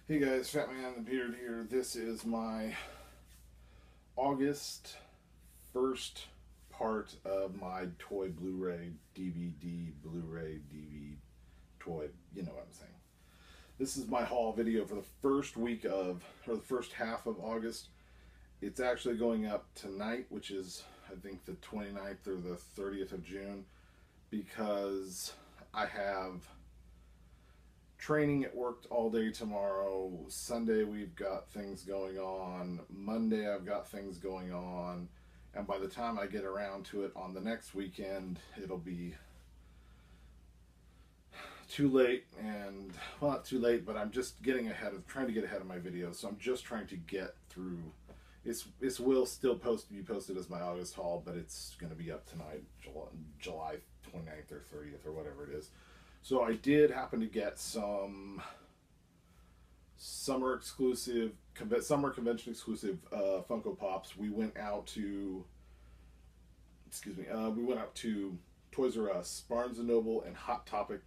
Hey guys, Fat Man the Beard here. This is my August first part of my toy Blu-ray DVD, Blu-ray DVD toy. You know what I'm saying. This is my haul video for the first week of, or the first half of August. It's actually going up tonight, which is I think the 29th or the 30th of June, because I have training at work all day tomorrow. Sunday we've got things going on. Monday I've got things going on. And by the time I get around to it on the next weekend, it'll be too late. And, well, not too late, but I'm just trying to get ahead of my videos. So I'm just trying to get through. It will still be posted as my August haul, but it's going to be up tonight, July 29th or 30th or whatever it is. So I did happen to get some summer convention exclusive Funko Pops. We went out to, Toys R Us, Barnes and Noble, and Hot Topic.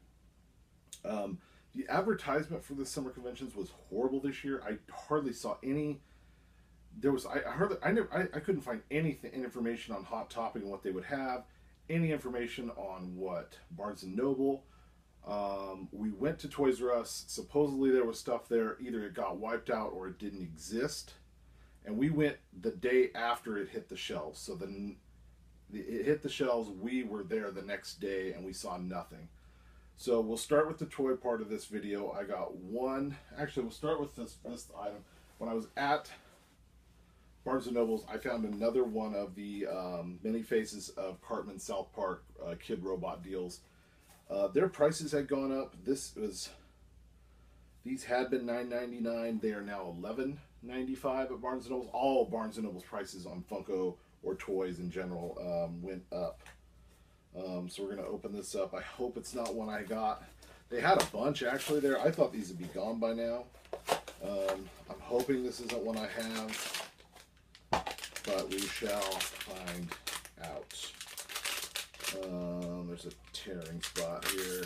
The advertisement for the summer conventions was horrible this year. I hardly saw any. I couldn't find anything, information on Hot Topic and what they would have, any information on what Barnes and Noble. We went to Toys R Us. Supposedly there was stuff there. Either it got wiped out or it didn't exist. And we went the day after it hit the shelves. So then it hit the shelves. We were there the next day and we saw nothing. So we'll start with the toy part of this video. I got one. Actually, we'll start with this item. When I was at Barnes & Noble's, I found another one of the mini faces of Cartman South Park Kid Robot deals. Their prices had gone up. These had been $9.99. They are now $11.95 at Barnes & Noble's. All Barnes & Noble's prices on Funko or toys in general went up. So we're going to open this up. I hope it's not one I got. They had a bunch actually there. I thought these would be gone by now. I'm hoping this isn't one I have, but we shall find out. There's a tearing spot here.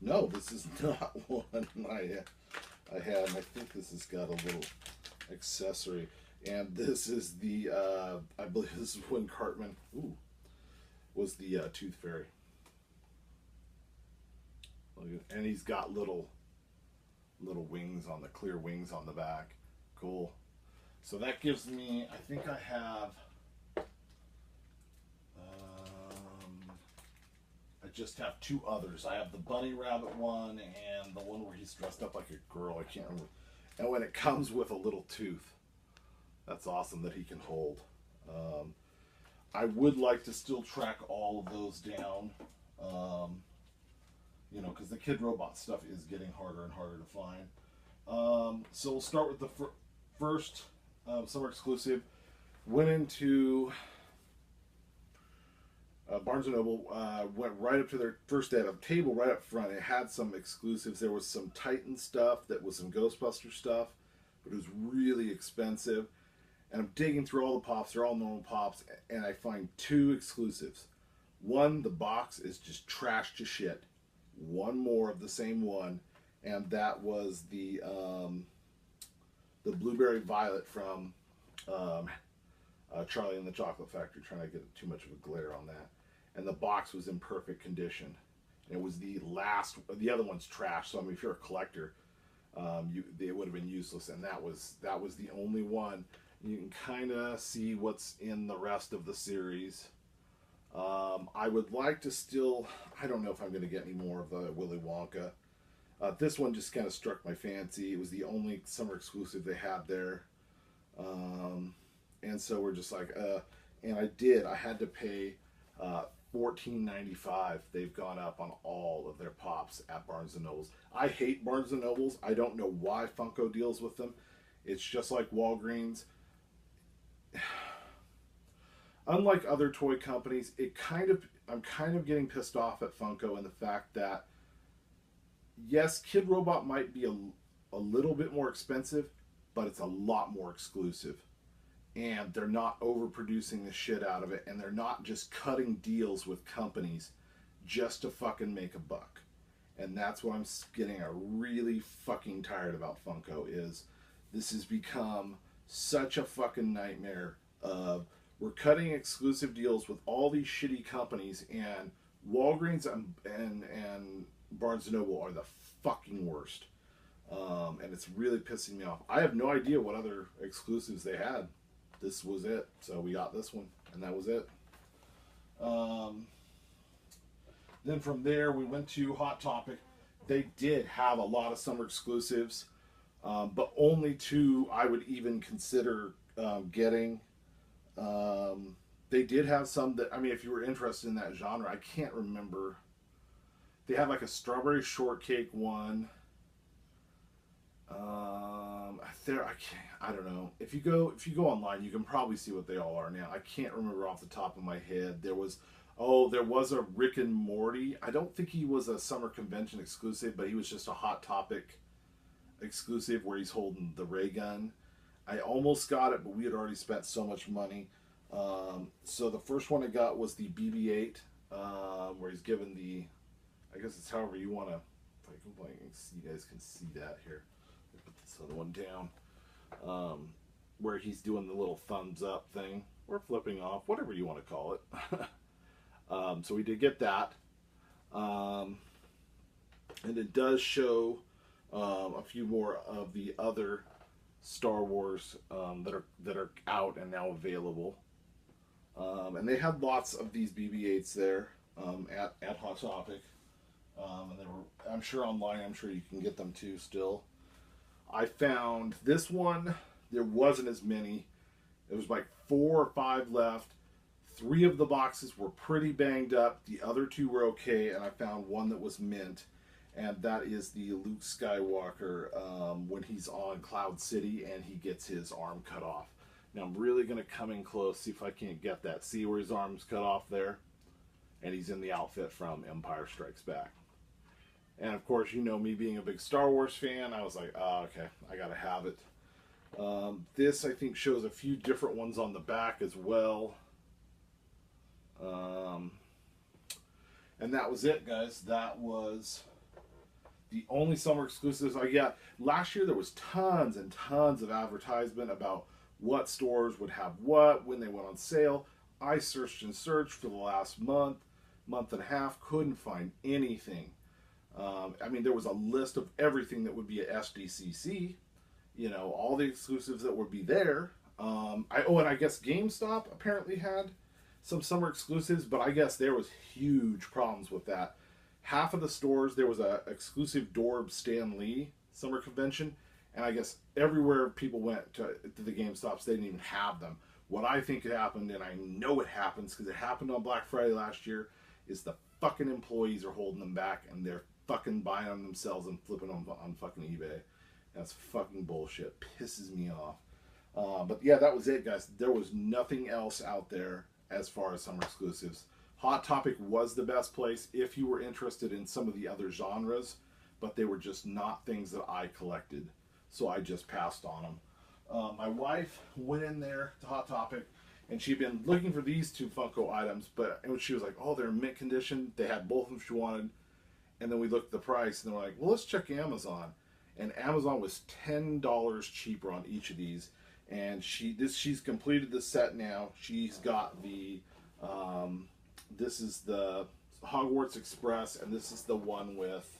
No, this is not one I had. I think this has got a little accessory. And this is the, I believe this is when Cartman was the Tooth Fairy. And he's got little wings on the clear wings on the back. Cool. So that gives me, I think I have, I just have two others. I have the Bunny Rabbit one and the one where he's dressed up like a girl. I can't remember. And when it comes with a little tooth, that's awesome that he can hold. I would like to still track all of those down. Because the Kid Robot stuff is getting harder and harder to find. So we'll start with the first summer exclusive. Went into Barnes & Noble, went right up to their first day. A table right up front. It had some exclusives. There was some Titan stuff, that was some Ghostbuster stuff, but it was really expensive. And I'm digging through all the pops. They're all normal pops, and I find two exclusives. One, the box is just trash to shit. One more of the same one, and that was the Blueberry Violet from Charlie and the Chocolate Factory. Trying to get too much of a glare on that. And the box was in perfect condition. And it was the last. The other one's trash. So I mean, if you're a collector, it would have been useless. And that was the only one. You can kind of see what's in the rest of the series. I would like to still, I don't know if I'm going to get any more of the Willy Wonka. This one just kind of struck my fancy. It was the only summer exclusive they had there. And so we're just like, and I had to pay $14.95. They've gone up on all of their pops at Barnes & Noble's. I hate Barnes & Noble's. I don't know why Funko deals with them. It's just like Walgreens. Unlike other toy companies, I'm kind of getting pissed off at Funko in the fact that, yes, Kid Robot might be a little bit more expensive, but it's a lot more exclusive. and they're not overproducing the shit out of it, and they're not just cutting deals with companies just to fucking make a buck. And that's what I'm getting really fucking tired about Funko, is this has become such a fucking nightmare of, we're cutting exclusive deals with all these shitty companies, and Walgreens and Barnes & Noble are the fucking worst. And it's really pissing me off. I have no idea what other exclusives they had. This was it. So we got this one, and that was it. Then from there, we went to Hot Topic. They did have a lot of summer exclusives, but only two I would even consider getting. They did have some that, I mean, if you were interested in that genre, I can't remember. They had like a strawberry shortcake one. I don't know. If you go online, you can probably see what they all are now. I can't remember off the top of my head. There was a Rick and Morty. I don't think he was a summer convention exclusive, but he was just a Hot Topic exclusive where he's holding the ray gun. I almost got it, but we had already spent so much money. So the first one I got was the BB-8, where he's given the, I guess it's however you want to, you guys can see that here. Put this other one down, where he's doing the little thumbs up thing, or flipping off, whatever you want to call it. So we did get that, and it does show a few more of the other Star Wars that are out and now available, and they had lots of these BB-8s there at Hot Topic, and they were, I'm sure online, I'm sure you can get them too still. I found this one, there wasn't as many. It was like 4 or 5 left. 3 of the boxes were pretty banged up. The other 2 were okay, and I found one that was mint, and that is the Luke Skywalker when he's on Cloud City and he gets his arm cut off. Now I'm really going to come in close, see if I can't get that. See where his arm's cut off there? And he's in the outfit from Empire Strikes Back. And of course, you know me being a big Star Wars fan, I was like, oh, okay, I gotta have it. This, I think, shows a few different ones on the back as well. And that was it, guys. That was the only summer exclusives I got. Last year, there was tons and tons of advertisement about what stores would have what, when they went on sale. I searched and searched for the last month and a half, couldn't find anything. I mean, there was a list of everything that would be at SDCC, you know, all the exclusives that would be there. And I guess GameStop apparently had some summer exclusives, but I guess there was huge problems with that. Half of the stores, there was a exclusive Dorb Stan Lee summer convention, and I guess everywhere people went to the GameStops, they didn't even have them. What I think happened, and I know it happens because it happened on Black Friday last year, is the fucking employees are holding them back, and they're fucking buying them themselves and flipping them on fucking eBay. That's fucking bullshit. Pisses me off. But yeah, that was it, guys. There was nothing else out there as far as summer exclusives. Hot Topic was the best place if you were interested in some of the other genres, but they were just not things that I collected, so I just passed on them. My wife went in there to Hot Topic, and she'd been looking for these 2 Funko items, but she was like, oh, they're in mint condition. They had both of them she wanted. And then we looked at the price, and they're like, well, let's check Amazon. And Amazon was $10 cheaper on each of these. And she's completed the set now. She's got the, this is the Hogwarts Express, and this is the one with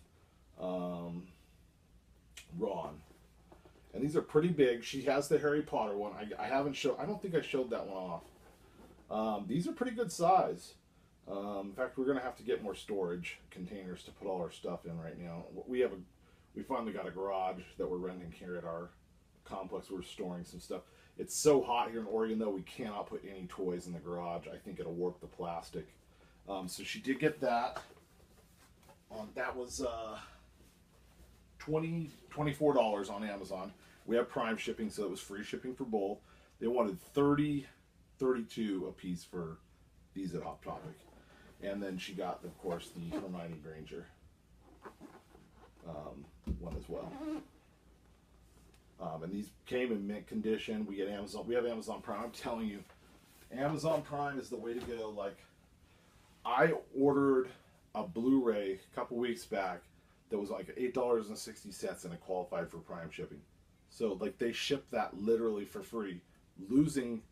Ron. And these are pretty big. She has the Harry Potter one. I don't think I showed that one off. These are pretty good size. In fact, we're going to have to get more storage containers to put all our stuff in right now. We finally got a garage that we're renting here at our complex. We're storing some stuff. It's so hot here in Oregon, though, we cannot put any toys in the garage. I think it'll warp the plastic. So she did get that. That was $24 on Amazon. We have Prime shipping, so it was free shipping for both. They wanted $32 a piece for these at Hot Topic. And then she got, of course, the Hermione Granger one as well. And these came in mint condition. We get Amazon. We have Amazon Prime. I'm telling you, Amazon Prime is the way to go. Like, I ordered a Blu-ray a couple weeks back that was like $8.60, and it qualified for Prime shipping. So like they shipped that literally for free, losing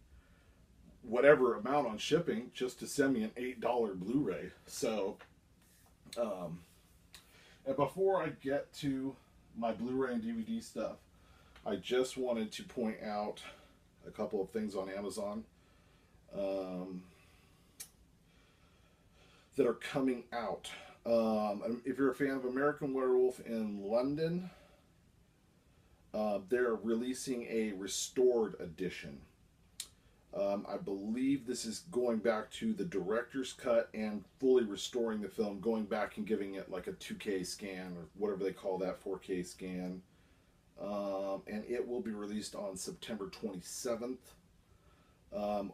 whatever amount on shipping just to send me an $8 Blu-ray. So, and before I get to my Blu-ray and DVD stuff, I just wanted to point out a couple of things on Amazon that are coming out. If you're a fan of American Werewolf in London, they're releasing a restored edition. I believe this is going back to the director's cut and fully restoring the film, going back and giving it like a 2K scan or whatever they call that, 4K scan. And it will be released on September 27th.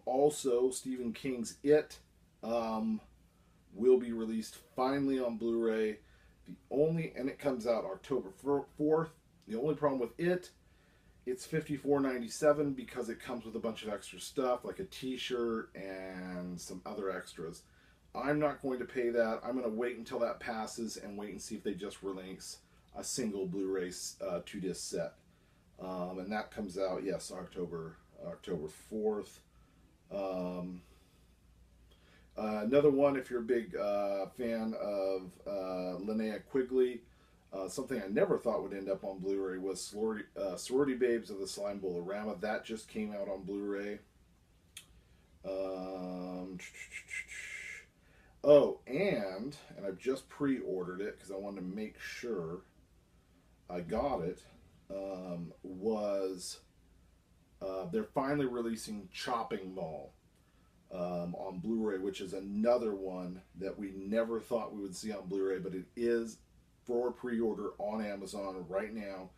Also, Stephen King's It will be released finally on Blu-ray. And it comes out October 4th. The only problem with it, it's $54.97 because it comes with a bunch of extra stuff like a t-shirt and some other extras. I'm not going to pay that. I'm going to wait until that passes and wait and see if they just release a single Blu-ray 2-disc set. And that comes out, yes, October 4th. Another one, if you're a big fan of Linnea Quigley, something I never thought would end up on Blu-ray was Sorority Babes of the Slime Bowl-orama. That just came out on Blu-ray. Oh, and I've just pre-ordered it because I wanted to make sure I got it. They're finally releasing Chopping Mall on Blu-ray, which is another one that we never thought we would see on Blu-ray, but it is for pre-order on Amazon right now.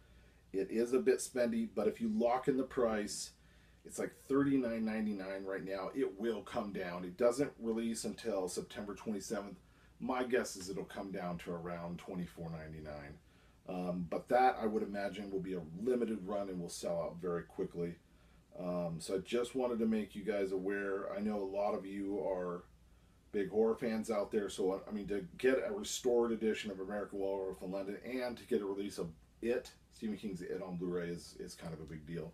It is a bit spendy, but if you lock in the price, it's like $39.99 right now. It will come down. It doesn't release until September 27th. My guess is it'll come down to around $24.99. But that, I would imagine, will be a limited run and will sell out very quickly. So I just wanted to make you guys aware. I know a lot of you are big horror fans out there, so I mean, to get a restored edition of American Werewolf in London and to get a release of It, Stephen King's It on Blu-ray is kind of a big deal.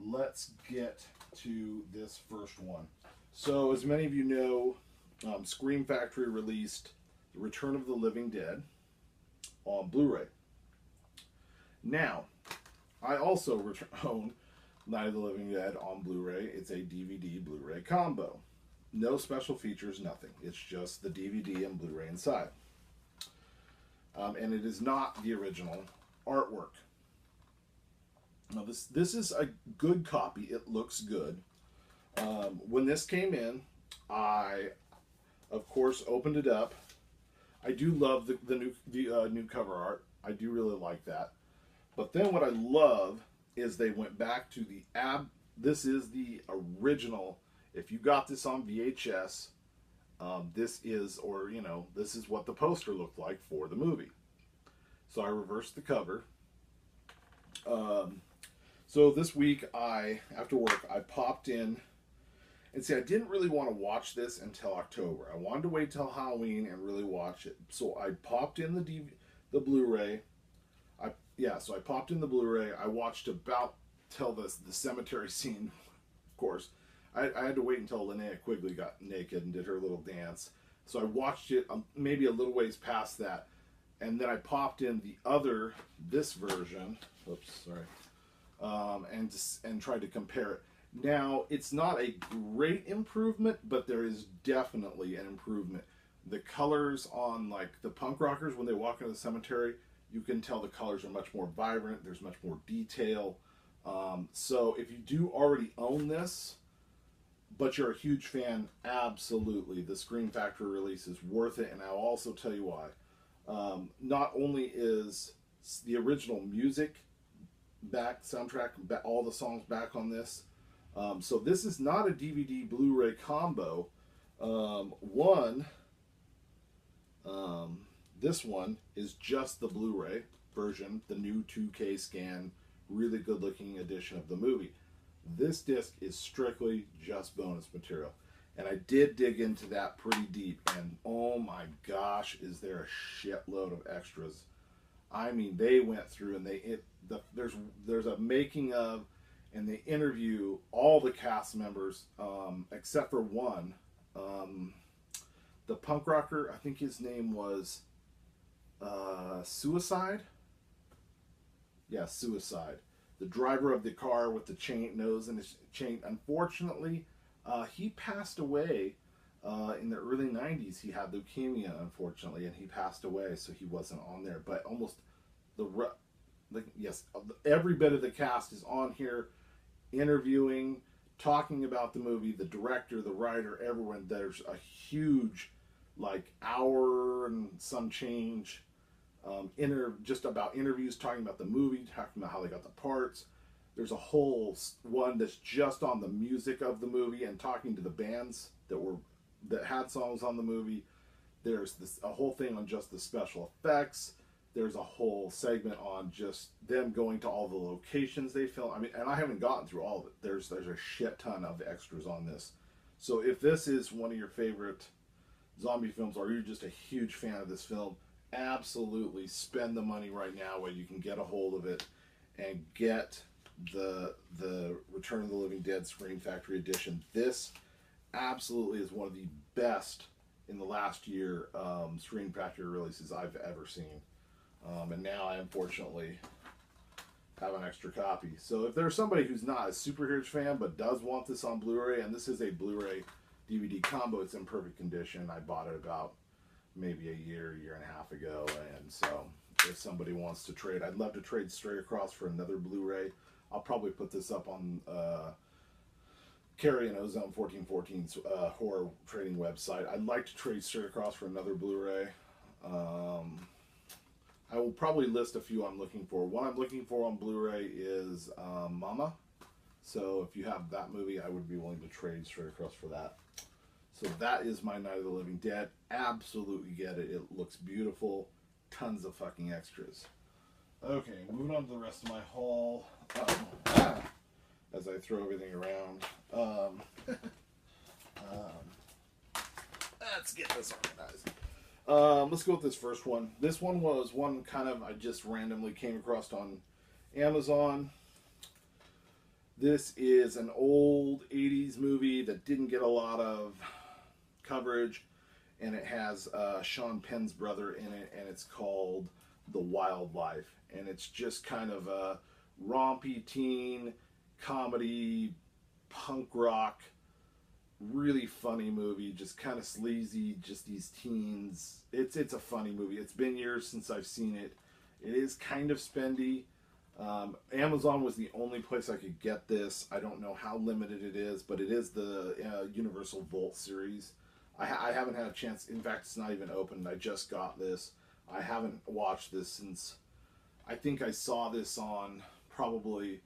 Let's get to this first one. So, as many of you know, Scream Factory released The Return of the Living Dead on Blu-ray. Now, I also own Night of the Living Dead on Blu-ray. It's a DVD Blu-ray combo. No special features, nothing. It's just the DVD and Blu-ray inside. And it is not the original artwork. Now this is a good copy. It looks good. When this came in, I, of course, opened it up. I do love the new cover art. I do really like that. But then what I love is they went back to this is the original. If you got this on VHS, this is what the poster looked like for the movie. So I reversed the cover. So this week, after work, I popped in, and see, I didn't really want to watch this until October. I wanted to wait till Halloween and really watch it. So I popped in the Blu-ray. So I popped in the Blu-ray. I watched about till the cemetery scene, of course. I had to wait until Linnea Quigley got naked and did her little dance. So I watched it maybe a little ways past that. And then I popped in this version. Oops, sorry. And tried to compare it. Now, it's not a great improvement, but there is definitely an improvement. The colors on, like, the punk rockers, when they walk into the cemetery, you can tell the colors are much more vibrant. There's much more detail. So if you do already own this, but you're a huge fan, absolutely, the Scream Factory release is worth it, and I'll also tell you why. Not only is the original music soundtrack, all the songs back on this, so this is not a DVD Blu-ray combo. This one is just the Blu-ray version, the new 2K scan, really good looking edition of the movie. This disc is strictly just bonus material. And I did dig into that pretty deep, and oh my gosh, is there a shitload of extras. I mean, they went through and there's a making of, and they interview all the cast members except for one, the punk rocker. I think his name was Suicide. Yeah, Suicide. The driver of the car with the chain nose and his chain. Unfortunately, he passed away in the early '90s. He had leukemia, unfortunately, and he passed away, so he wasn't on there. But almost yes, every bit of the cast is on here, interviewing, talking about the movie. The director, the writer, everyone. There's a huge, like, hour and some change. Just about interviews, talking about the movie, talking about how they got the parts. There's a whole one that's just on the music of the movie and talking to the bands that had songs on the movie. There's a whole thing on just the special effects. There's a whole segment on just them going to all the locations they filmed. I mean, and I haven't gotten through all of it. There's a shit ton of extras on this. So if this is one of your favorite zombie films, or you're just a huge fan of this film, absolutely spend the money right now while you can get a hold of it and get the Return of the Living Dead Scream Factory edition. This absolutely is one of the best in the last year Scream Factory releases I've ever seen. And now I unfortunately have an extra copy. So if there's somebody who's not a super huge fan but does want this on Blu-ray, and this is a Blu-ray DVD combo, it's in perfect condition. I bought it about maybe a year and a half ago, and so if somebody wants to trade, I'd love to trade straight across for another Blu-ray. I'll probably put this up on Carrie and Ozone 1414's horror trading website. I'd like to trade straight across for another Blu-ray. I will probably list a few I'm looking for. One I'm looking for on Blu-ray is Mama. So if you have that movie, I would be willing to trade straight across for that. So that is my Night of the Living Dead. Absolutely get it. It looks beautiful. Tons of fucking extras. Okay, moving on to the rest of my haul. As I throw everything around. Let's get this organized. Let's go with this first one. This one was one kind of I just randomly came across on Amazon. This is an old 80s movie that didn't get a lot of coverage, and it has Sean Penn's brother in it, and it's called The Wildlife, and it's just kind of a rompy teen comedy punk rock, really funny movie, just kind of sleazy, just these teens. It's a funny movie. It's been years since I've seen it. It is kind of spendy. Amazon was the only place I could get this. I don't know how limited it is, but it is the Universal Volt series. I haven't had a chance. In fact, it's not even opened. I just got this. I haven't watched this since, I think I saw this on probably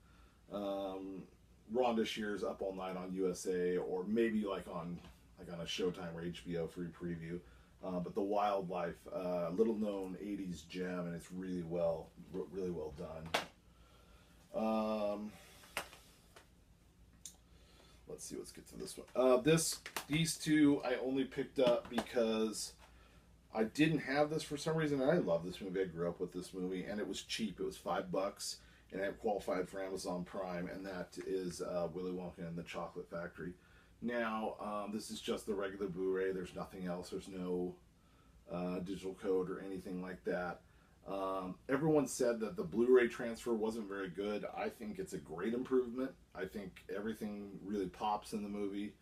Rhonda Shear's Up All Night on USA, or maybe like on a Showtime or HBO free preview. But The Wildlife, little known 80s gem, and it's really well done. Let's see, let's get to this one. These two I only picked up because I didn't have this for some reason, and I love this movie. I grew up with this movie, and it was cheap. It was $5, and it qualified for Amazon Prime, and that is Willy Wonka and the Chocolate Factory. Now, this is just the regular Blu-ray. There's nothing else. There's no digital code or anything like that. Everyone said that the Blu-ray transfer wasn't very good. I think it's a great improvement. I think everything really pops in the movie.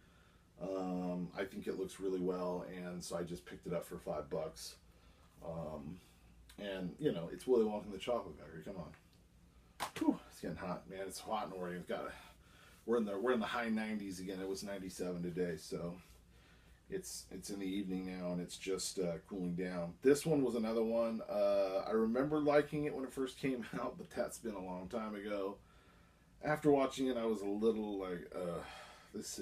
I think it looks really well, and so I just picked it up for $5. And you know, it's Willy Wonka and the Chocolate Factory. Come on, whew, it's getting hot, man. It's hot in Oregon. We're in the high 90s again. It was 97 today, so it's in the evening now, and it's just cooling down. This one was another one. I remember liking it when it first came out, but that's been a long time ago. After watching it, I was a little like, this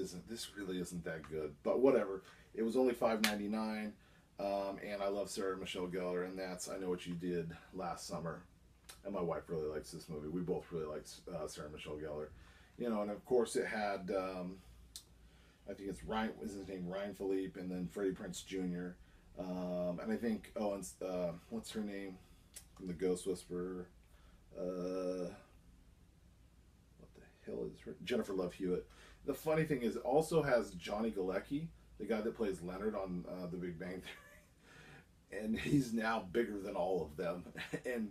really isn't that good. But whatever. It was only $5.99, and I love Sarah Michelle Gellar, and that's I Know What You Did Last Summer. and my wife really likes this movie. We both really like Sarah Michelle Gellar, you know, and of course it had I think it's Ryan, is his name Ryan Philippe, and then Freddie Prinze Jr. And I think and what's her name from the Ghost Whisperer? What the hell is her? Jennifer Love Hewitt. The funny thing is, it also has Johnny Galecki, the guy that plays Leonard on The Big Bang Theory, and he's now bigger than all of them, and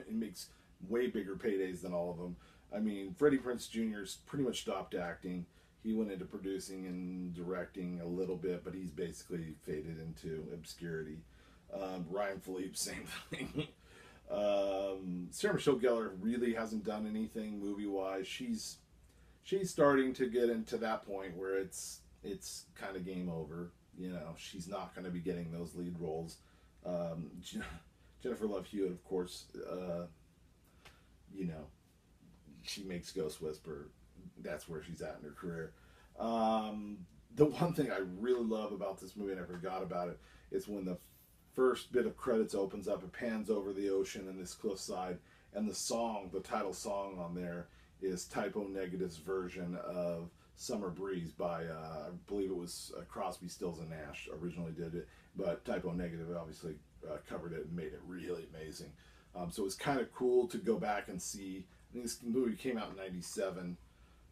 makes way bigger paydays than all of them. I mean, Freddie Prinze Jr.'s pretty much stopped acting. He went into producing and directing a little bit, but he's basically faded into obscurity. Ryan Philippe, same thing. Sarah Michelle Gellar really hasn't done anything movie wise. She's starting to get into that point where it's kind of game over. You know, she's not going to be getting those lead roles. Jennifer Love Hewitt, of course, you know, she makes Ghost Whisperer. That's where she's at in her career. The one thing I really love about this movie, and I forgot about it, is when the first bit of credits opens up, it pans over the ocean and this cliffside, and the title song on there is Typo Negative's version of Summer Breeze by, I believe it was Crosby, Stills and Nash originally did it, but Typo Negative obviously covered it and made it really amazing. So it was kind of cool to go back and see. I think this movie came out in '97,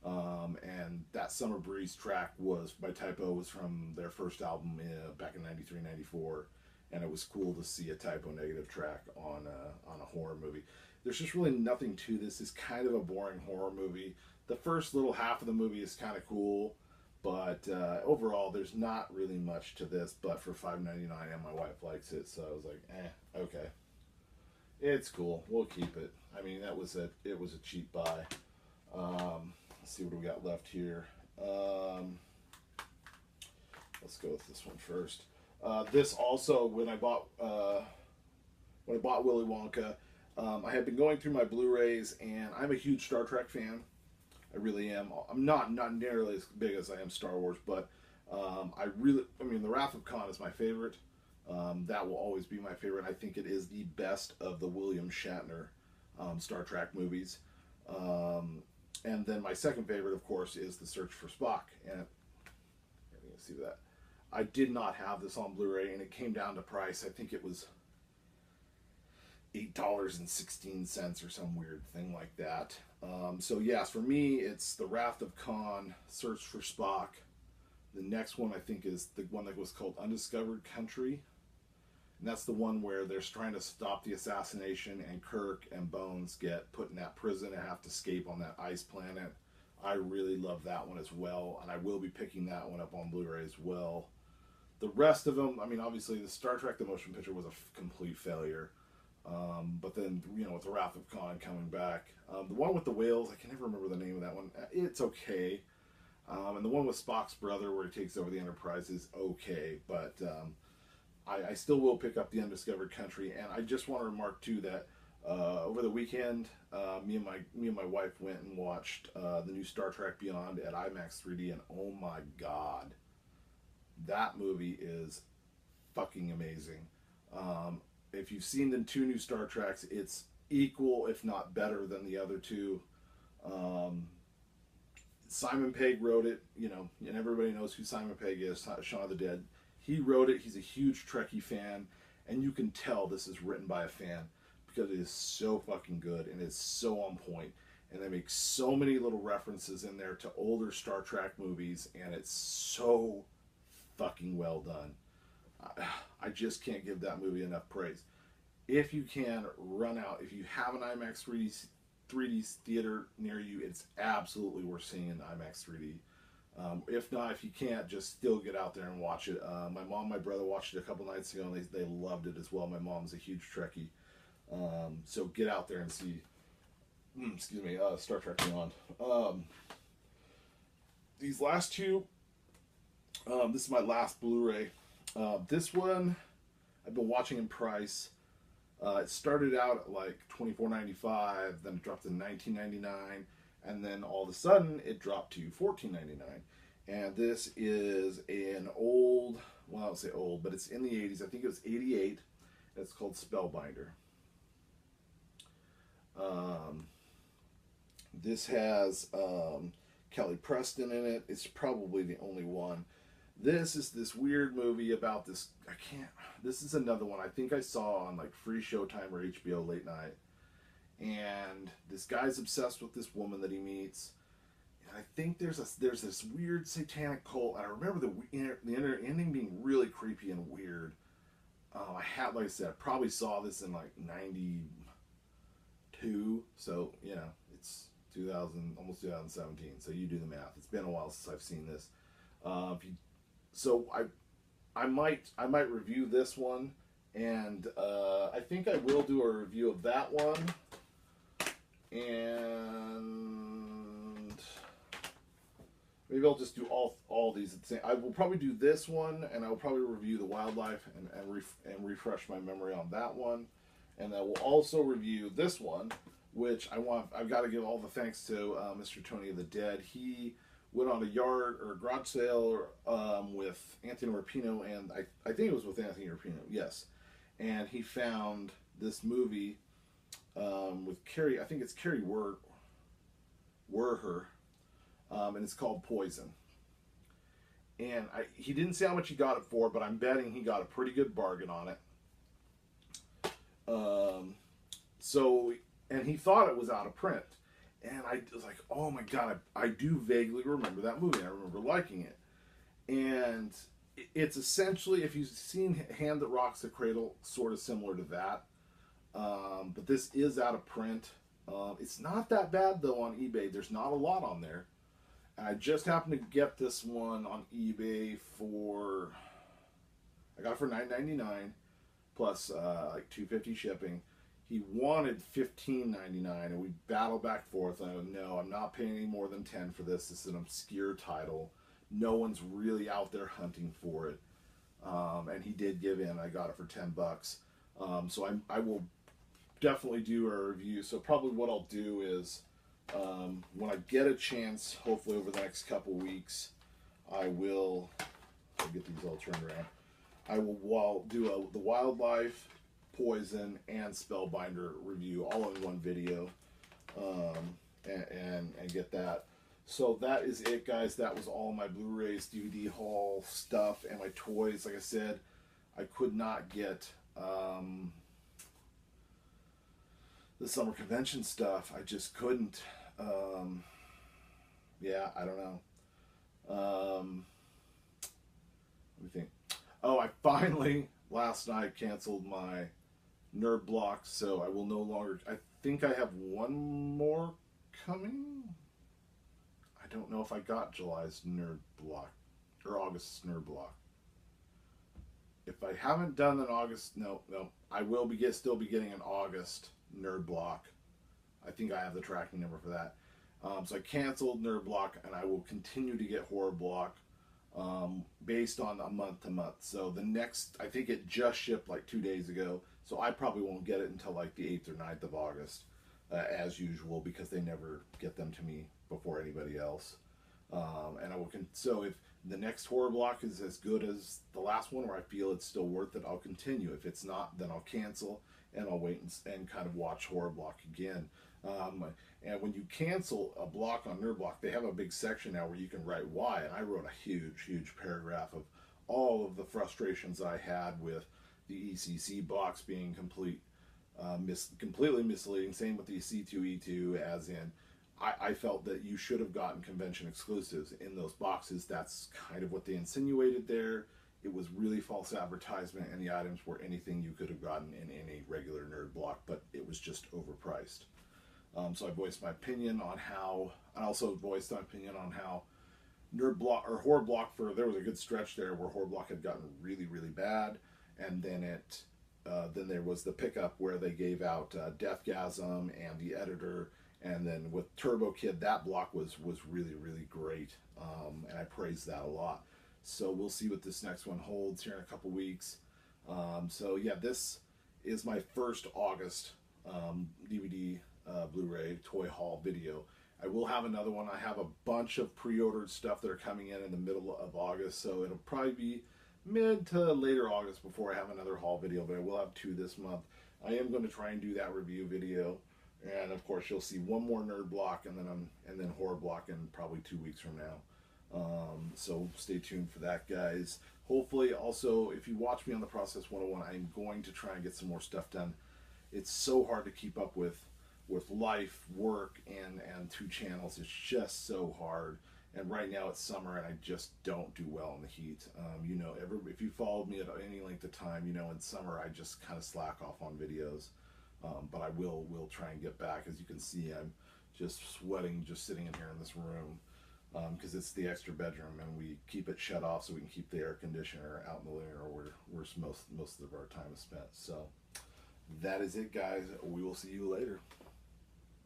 and that Summer Breeze track was by Typo, was from their first album back in '93, '94, and it was cool to see a Typo Negative track on a horror movie. There's just really nothing to this. It's kind of a boring horror movie. The first little half of the movie is kind of cool, but overall, there's not really much to this. But for $5.99, and my wife likes it, so I was like, okay, it's cool. We'll keep it. I mean, it was a cheap buy. Let's see what we got left here. Let's go with this one first. This also, when I bought Willy Wonka, I had been going through my Blu-rays, and I'm a huge Star Trek fan. I really am. I'm not nearly as big as I am Star Wars, but I mean, The Wrath of Khan is my favorite. That will always be my favorite. I think it is the best of the William Shatner Star Trek movies. And then my second favorite, of course, is The Search for Spock. And you can see that. I did not have this on Blu-ray, and it came down to price. I think it was $8.16 or some weird thing like that. So yes, for me, it's The Wrath of Khan, Search for Spock. The next one, I think, is the one that was called Undiscovered Country. And that's the one where they're trying to stop the assassination, and Kirk and Bones get put in that prison and have to escape on that ice planet. I really love that one as well, and I will be picking that one up on Blu-ray as well. The rest of them, I mean, obviously, the Star Trek The Motion Picture was a complete failure. But then, you know, with The Wrath of Khan coming back. The one with the whales, I can never remember the name of that one. It's okay. And the one with Spock's brother where he takes over the Enterprise is okay. But I still will pick up the Undiscovered Country. And I just want to remark, too, that over the weekend, me and my wife went and watched the new Star Trek Beyond at IMAX 3D. And oh my God, that movie is fucking amazing. If you've seen the two new Star Treks, it's equal, if not better, than the other two. Simon Pegg wrote it, you know, and everybody knows who Simon Pegg is, Shaun of the Dead. He wrote it. He's a huge Trekkie fan, and you can tell this is written by a fan because it is so fucking good and it's so on point. And they make so many little references in there to older Star Trek movies, and it's so fucking well done. I just can't give that movie enough praise. If you can, run out. If you have an IMAX 3D theater near you, it's absolutely worth seeing in IMAX 3D. If not, if you can't, just still get out there and watch it. My mom and my brother watched it a couple nights ago, and they loved it as well. My mom's a huge Trekkie. So get out there and see, Star Trek Beyond. These last two, this is my last Blu-ray. This one, I've been watching in price. It started out at like $24.95, then it dropped to $19.99, and then all of a sudden it dropped to $14.99. And this is an old, well, I don't say old, but it's in the 80s. I think it was 88. It's called Spellbinder. Um, this has Kelly Preston in it. It's probably the only one. This is this weird movie about this. I can't. This is another one I think I saw on like free Showtime or HBO late night. And this guy's obsessed with this woman that he meets. And I think there's this weird satanic cult. And I remember the ending being really creepy and weird. I had, like I said, I probably saw this in like '92. So it's 2000, almost 2017. So you do the math. It's been a while since I've seen this. If you So I might review this one, and I think I will do a review of that one, and maybe I'll just do all these at the same. I will probably do this one, and I will probably review the wildlife and refresh my memory on that one, and I will also review this one, which I've got to give all the thanks to Mr. Tony of the Dead. He went on a yard or a garage sale with Anthony Rapino, and I think it was with Anthony Rapino, yes. And he found this movie with Carrie, I think it's Carrie Werher, and it's called Poison. And he didn't say how much he got it for, but I'm betting he got a pretty good bargain on it. And he thought it was out of print. And I was like, oh my God, I do vaguely remember that movie. I remember liking it. And it's essentially, if you've seen Hand That Rocks the Cradle, sort of similar to that. But this is out of print. It's not that bad, though, on eBay. There's not a lot on there. And I just happened to get this one on eBay I got it for $9.99 plus like $2.50 shipping. He wanted $15.99, and we battled back and forth. And I go, no, I'm not paying any more than $10 for this. This is an obscure title. No one's really out there hunting for it. And he did give in. I got it for $10. So I will definitely do a review. So probably what I'll do is when I get a chance, hopefully over the next couple weeks, I'll get these all turned around. I will do the wildlife, Poison, and Spellbinder review all in one video, and get that. So that is it, guys. That was all my Blu-rays, DVD haul stuff, and my toys. Like I said, I could not get the summer convention stuff. I just couldn't. Yeah, I don't know. Let me think. Oh, I finally last night canceled my Nerd Block, so I will no longer. I think I have one more coming. I don't know if I got July's Nerd Block or August's Nerd Block. If I haven't done an August, no, I will still be getting an August Nerd Block. I think I have the tracking number for that. So I canceled Nerd Block, and I will continue to get Horror Block based on a month to month. So the next, I think it just shipped like 2 days ago. So I probably won't get it until like the 8th or 9th of August, as usual, because they never get them to me before anybody else. And I will. So if the next Horror Block is as good as the last one, or I feel it's still worth it, I'll continue. If it's not, then I'll cancel, and I'll wait and kind of watch Horror Block again. And when you cancel a block on Nerd Block, they have a big section now where you can write why. And I wrote a huge paragraph of all of the frustrations I had with the ECC box being completely misleading. Same with the C2E2, as in, I felt that you should have gotten convention exclusives in those boxes. That's kind of what they insinuated there. It was really false advertisement, and the items were anything you could have gotten in any regular Nerd Block, but it was just overpriced. So I voiced my opinion on how, I also voiced my opinion on how Nerd Block or Horror Block, there was a good stretch there where Horror Block had gotten really bad, and then then there was the pickup where they gave out Deathgasm and the Editor, and then with Turbo Kid, that block was really great, and I praised that a lot. So we'll see what this next one holds here in a couple weeks. So yeah, this is my first August DVD Blu-ray toy haul video. I will have another one. I have a bunch of pre-ordered stuff that are coming in the middle of August, so it'll probably be mid to later August before I have another haul video, but I will have 2 this month. I am going to try and do that review video And of course, you'll see one more nerd block, and then horror block in probably 2 weeks from now. So stay tuned for that, guys. Hopefully, also, if you watch me on the Process 101, I'm going to try and get some more stuff done. It's so hard to keep up with life, work, and two channels. It's just so hard. And right now it's summer, and I just don't do well in the heat. If you followed me at any length of time, in summer I just kind of slack off on videos. But I will try and get back. As you can see, I'm just sweating just sitting in here in this room because it's the extra bedroom, and we keep it shut off so we can keep the air conditioner out in the living room where most of our time is spent. So that is it, guys. We will see you later.